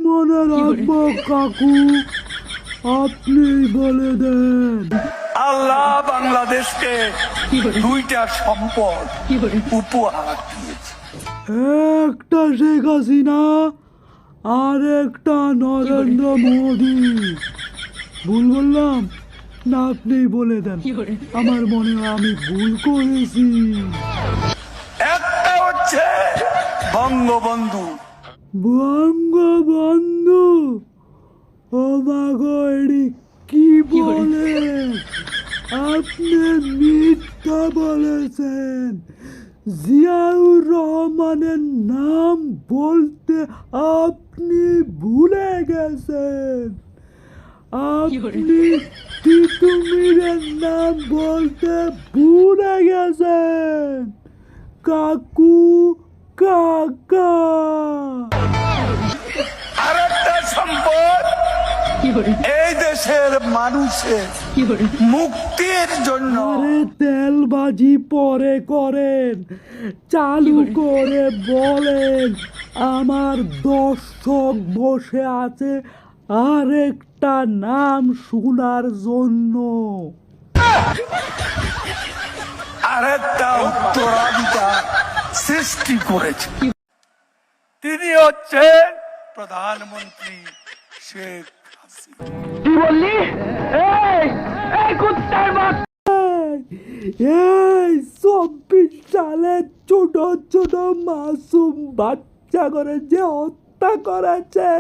মনে রাখবো কাকু, আপনি বলে দেন। আল্লাহ বাংলাদেশকে দুইটা সম্পদ উপহার দিয়েছে, একটা শেখ হাসিনা আর একটা নরেন্দ্র মোদি। ভুল বললাম না? আপনি বলে দেন, আমার মনে হয় আমি ভুল করেছি। একটা হচ্ছে বঙ্গবন্ধু। বঙ্গবন্ধু? ও মাগো, এডি কি বলে? আপনি মিথ্যা বলেছেন। জিয়াউর রহমানের নাম বলতে আপনি ভুলে গেছেন। আপনি তিতুমিরের নাম বলতে ভুলে গেছেন। কাকু, কাকা। আরেকটা সম্পদ এই দেশের মানুষের মুক্তির জন্য। আরে তেলবাজি পরে করেন, চালু করে বলেন। আমার দর্শক বসে আছে আরেকটা নাম শোনার জন্য। আরেকটা উত্তরাধিকার সৃষ্টি করেছে, তিনি হচ্ছেন প্রধানমন্ত্রী শেখ হাসিনা। কি বললি? এই কুত্তার বাচ্চা! এই 24 সালে ছোট ছোট মাসুম বাচ্চা করে যে হত্যা করেছে,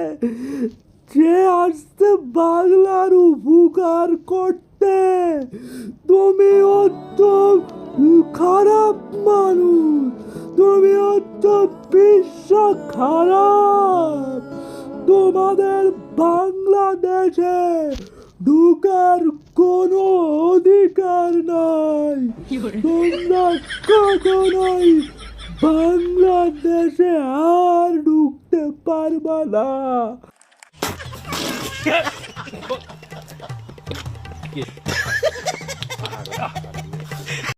সে আসছে বাংলার উপকার করতে। তুমি অত খারাপ মানুষ, তুমি অত বিশ্ব খারাপ। তোমাদের বাংলাদেশে ঢুকার কোনো অধিকার নাই। তোমরা কখনোই বাংলাদেশে আর ঢুকতে পারবা না।